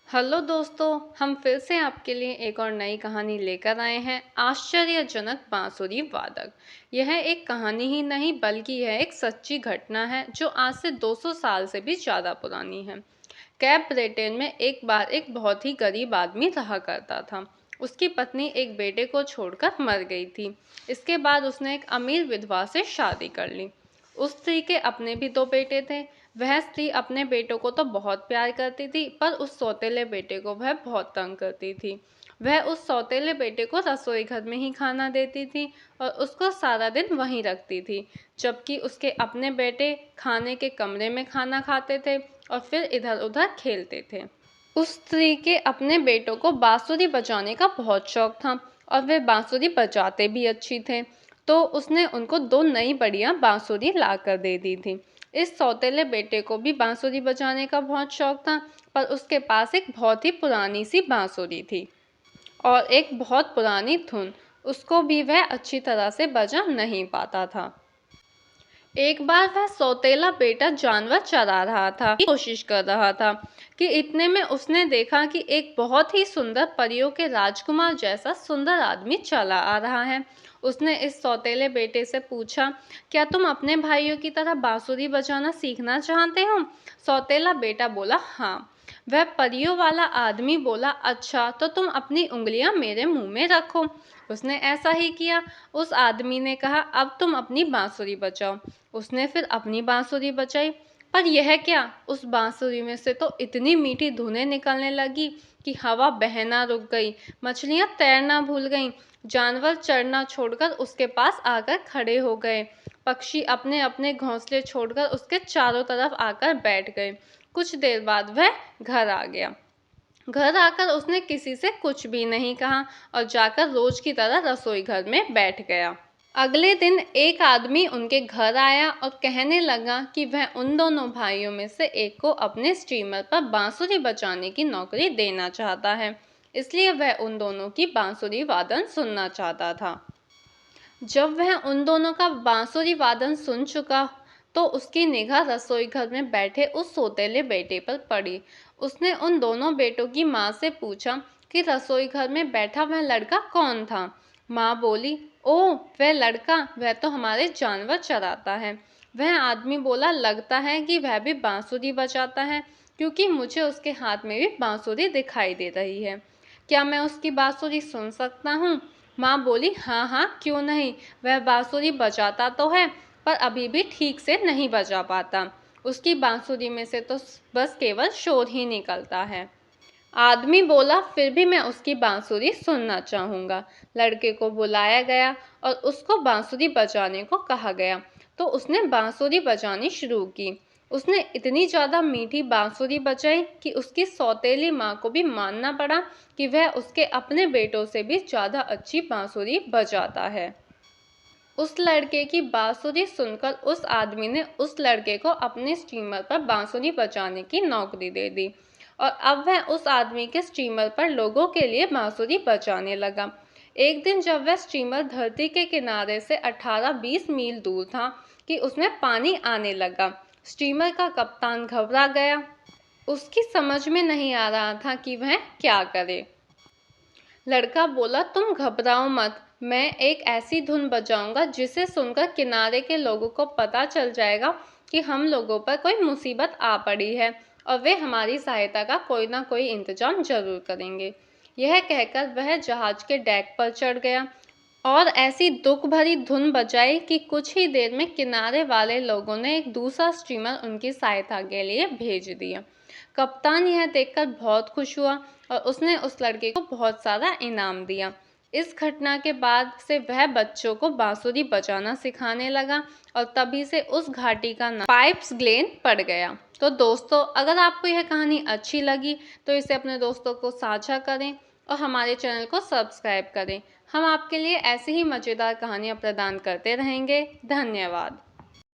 Hello दोस्तों, हम फिर से आपके लिए एक और नई कहानी लेकर आए हैं। आश्चर्यजनक बांसुरी वादक। यह एक कहानी ही नहीं बल्कि यह एक सच्ची घटना है जो आज से 200 साल से भी ज़्यादा पुरानी है। कैप ब्रिटेन में एक बार एक बहुत ही गरीब आदमी रहा करता था। उसकी पत्नी एक बेटे को छोड़कर मर गई थी। इसके बाद उसने एक अमीर विधवा से शादी कर ली। उस स्त्री के अपने भी दो बेटे थे। वह स्त्री अपने बेटों को तो बहुत प्यार करती थी, पर उस सौतेले बेटे को वह बहुत तंग करती थी। वह उस सौतेले बेटे को रसोई घर में ही खाना देती थी और उसको सारा दिन वहीं रखती थी, जबकि उसके अपने बेटे खाने के कमरे में खाना खाते थे और फिर इधर उधर खेलते थे। उस स्त्री के अपने बेटों को बांसुरी बजाने का बहुत शौक था और वे बांसुरी बजाते भी अच्छी थे। तो उसने उनको दो नई बढ़िया बांसुरी ला कर दे दी थी। इस सौतेले बेटे को भी बांसुरी बजाने का बहुत शौक था, पर उसके पास एक बहुत ही पुरानी सी बांसुरी थी और एक बहुत पुरानी धुन। उसको भी वह अच्छी तरह से बजा नहीं पाता था। एक बार वह सौतेला बेटा जानवर चरा रहा था, कोशिश कर रहा था कि इतने में उसने देखा कि एक बहुत ही सुंदर परियों के राजकुमार जैसा सुंदर आदमी चला आ रहा है। उसने इस सौतेले बेटे से पूछा, क्या तुम अपने भाइयों की तरह बांसुरी बजाना सीखना चाहते हो? सौतेला बेटा बोला, हाँ। वह परियों वाला आदमी बोला, अच्छा तो तुम अपनी उंगलियां मेरे मुंह में रखो। उसने ऐसा ही किया। उस आदमी ने कहा, अब तुम अपनी बांसुरी बजाओ। उसने फिर अपनी बांसुरी बजाई, पर यह क्या, उस बांसुरी में से तो इतनी मीठी धुनें निकलने लगी कि हवा बहना रुक गई, मछलियां तैरना भूल गईं, जानवर चढ़ना छोड़कर उसके पास आकर खड़े हो गए, पक्षी अपने अपने घोंसले छोड़कर उसके चारों तरफ आकर बैठ गए। कुछ देर बाद वह घर आ गया। घर आकर उसने किसी से कुछ भी नहीं कहा और जाकर रोज की तरह रसोई घर में बैठ गया। अगले दिन एक आदमी उनके घर आया और कहने लगा कि वह उन दोनों भाइयों में से एक को अपने स्टीमर पर बांसुरी बजाने की नौकरी देना चाहता है, इसलिए वह उन दोनों की बांसुरी वादन सुनना चाहता था। जब वह उन दोनों का बांसुरी वादन सुन चुका तो उसकी निगाह रसोई घर में बैठे उस सौतेले बेटे पर पड़ी। उसने उन दोनों बेटों की माँ से पूछा कि रसोई घर में बैठा वह लड़का कौन था। माँ बोली, ओह वह लड़का, वह तो हमारे जानवर चराता है। वह आदमी बोला, लगता है कि वह भी बांसुरी बजाता है, क्योंकि मुझे उसके हाथ में भी बांसुरी दिखाई दे रही है। क्या मैं उसकी बांसुरी सुन सकता हूँ? माँ बोली, हाँ हाँ क्यों नहीं, वह बांसुरी बजाता तो है, पर अभी भी ठीक से नहीं बजा पाता। उसकी बांसुरी में से तो बस केवल शोर ही निकलता है। आदमी बोला, फिर भी मैं उसकी बांसुरी सुनना चाहूँगा। लड़के को बुलाया गया और उसको बांसुरी बजाने को कहा गया, तो उसने बांसुरी बजानी शुरू की। उसने इतनी ज़्यादा मीठी बांसुरी बजाई कि उसकी सौतेली माँ को भी मानना पड़ा कि वह उसके अपने बेटों से भी ज़्यादा अच्छी बांसुरी बजाता है। उस लड़के की बांसुरी सुनकर उस आदमी ने उस लड़के को अपने स्टीमर पर बांसुरी बजाने की नौकरी दे दी और अब वह उस आदमी के स्टीमर पर लोगों के लिए बांसुरी बजाने लगा। एक दिन जब वह स्टीमर धरती के किनारे से 18-20 मील दूर था कि उसमें पानी आने लगा। स्टीमर का कप्तान घबरा गया। उसकी समझ में नहीं आ रहा था कि वह क्या करे। लड़का बोला, तुम घबराओ मत, मैं एक ऐसी धुन बजाऊंगा जिसे सुनकर किनारे के लोगों को पता चल जाएगा कि हम लोगों पर कोई मुसीबत आ पड़ी है और वे हमारी सहायता का कोई ना कोई इंतजाम जरूर करेंगे। यह कहकर वह जहाज के डेक पर चढ़ गया और ऐसी दुख भरी धुन बजाई कि कुछ ही देर में किनारे वाले लोगों ने एक दूसरा स्टीमर उनकी सहायता के लिए भेज दिया। कप्तान यह देखकर बहुत खुश हुआ और उसने उस लड़के को बहुत सारा इनाम दिया। इस घटना के बाद से वह बच्चों को बांसुरी बजाना सिखाने लगा और तभी से उस घाटी का नाम पाइप्स ग्लेन पड़ गया। तो दोस्तों, अगर आपको यह कहानी अच्छी लगी तो इसे अपने दोस्तों को साझा करें और हमारे चैनल को सब्सक्राइब करें। हम आपके लिए ऐसी ही मज़ेदार कहानियाँ प्रदान करते रहेंगे। धन्यवाद।